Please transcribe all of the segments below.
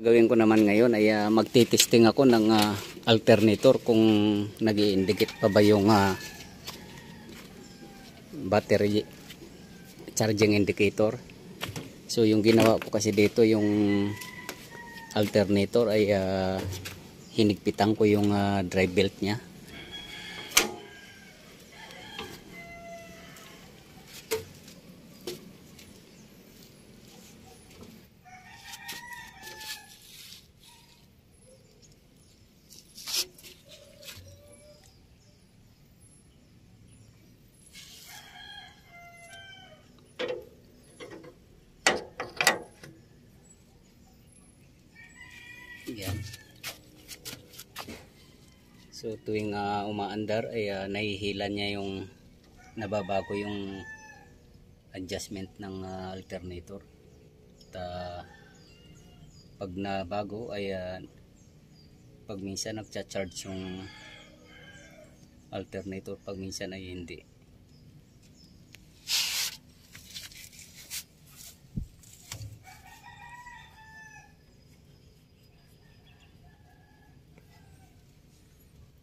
Gagawin ko naman ngayon ay magtitesting ako ng alternator kung nag-i-indicate pa ba yung battery charging indicator. So yung ginawa ko kasi dito, yung alternator ay hinigpitan ko yung drive belt niya. Yan. So tuwing umaandar ay nahihila niya yung nababago yung adjustment ng alternator. At pag nabago ay pag minsan nagcha-charge yung alternator, pag minsan ay hindi.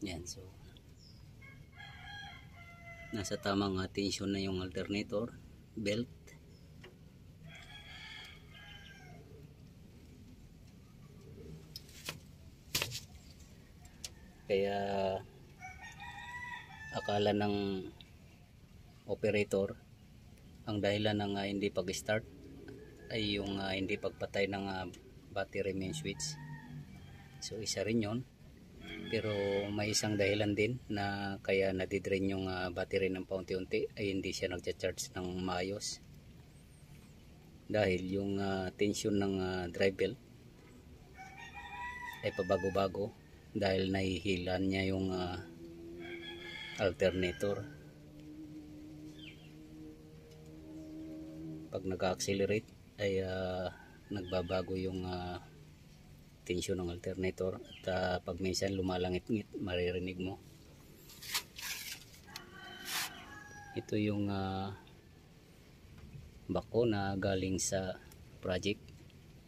Yan, so nasa tamang tension na yung alternator belt. Kaya akala ng operator ang dahilan ng hindi pag-start ay yung hindi pagpatay ng battery main switch. So isa rin yun. Pero may isang dahilan din na kaya nadidrain yung battery ng paunti-unti ay hindi siya nagcha-charge ng maayos. Dahil yung tension ng drive belt ay pabago-bago dahil nahihilan niya yung alternator. Pag nag-accelerate ay nagbabago yung tension ng alternator at pag minsan lumalangit-ngit, maririnig mo. Ito yung bako na galing sa project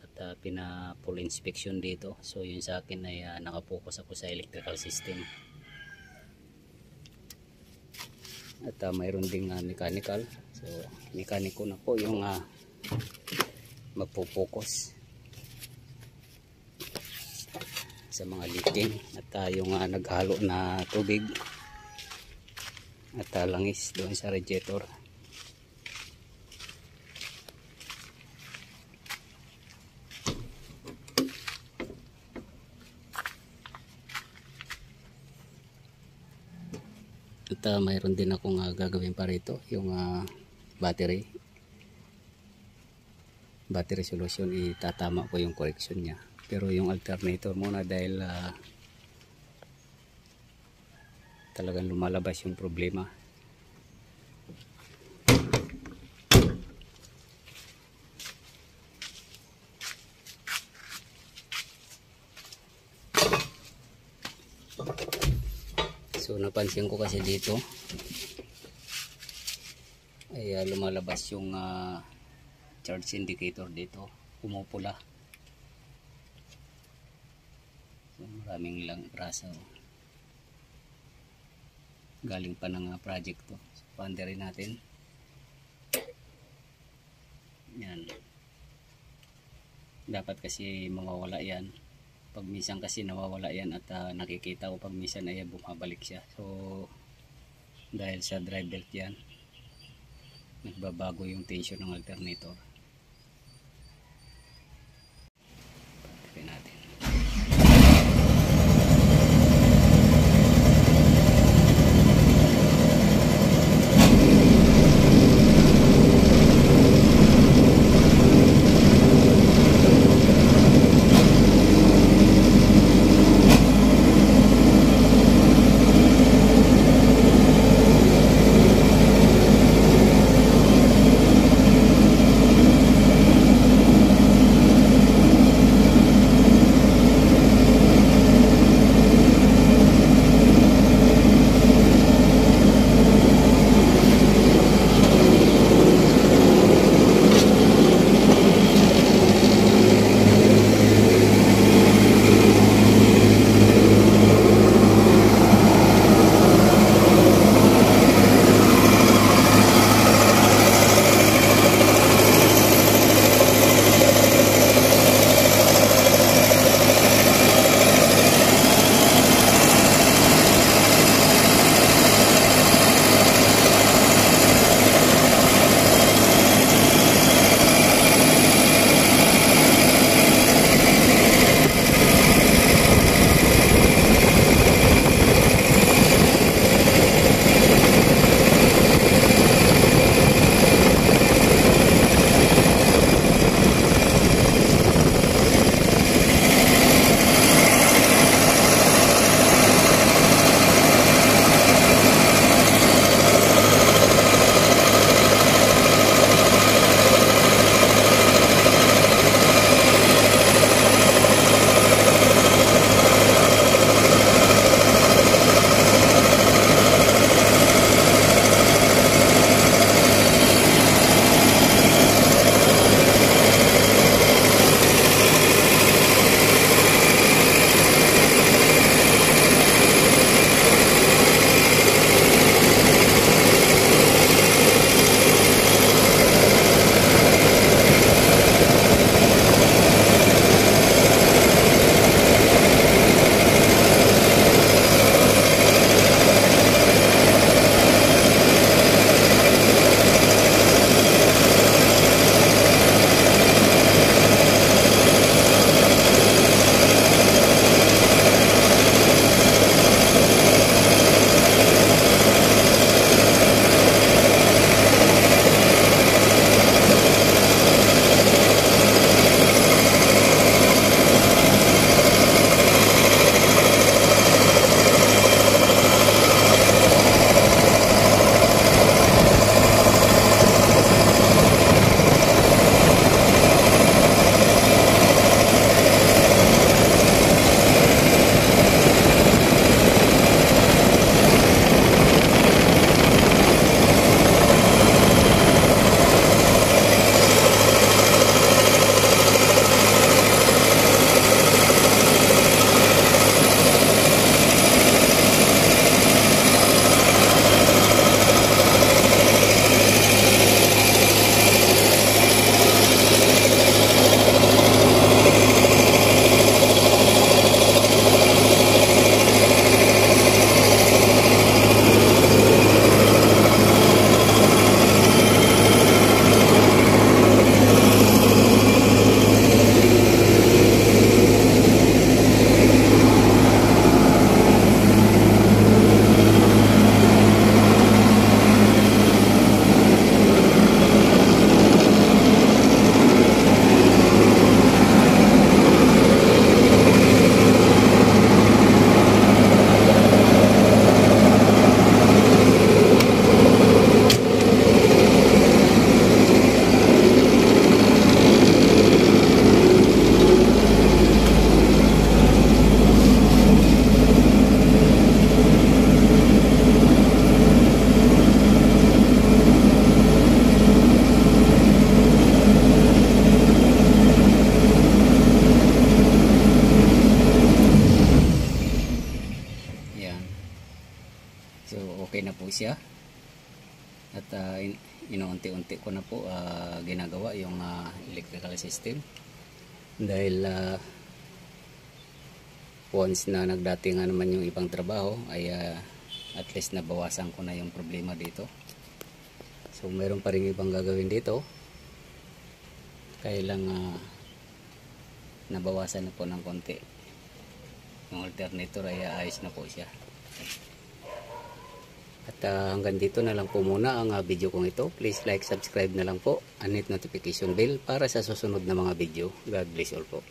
at pina-full inspection dito. So yun sa akin ay nakapokus ako sa electrical system. At mayroon ding mechanical. So mekaniko na po yung magpo-focus sa mga leaking at yung naghalo na tubig at langis doon sa radiator. At mayroon din akong gagawin pa rito, yung battery solution. Itatama ko yung correction niya. Pero yung alternator muna dahil talagang lumalabas yung problema. So napansin ko kasi dito ay lumalabas yung charge indicator dito, pumupula. Maraming lang braso galing pa ng project to. So, pandarin natin yan. Dapat kasi mawawala yan. Pag minsan kasi nawawala yan at nakikita ko pag minsan ay bumabalik siya. So dahil sa drive belt yan, nagbabago yung tension ng alternator. Pandarin natin. siya. At inuunti-unti ko na po ginagawa yung electrical system. Dahil once na nagdating naman yung ibang trabaho ay at least nabawasan ko na yung problema dito. So meron pa rin ibang gagawin dito. Kaya lang nabawasan na po ng konti. Yung alternator ay ayos na po siya. At hanggang dito na lang po muna ang video kong ito. Please like, subscribe na lang po. And hit notification bell para sa susunod na mga video. God bless all po.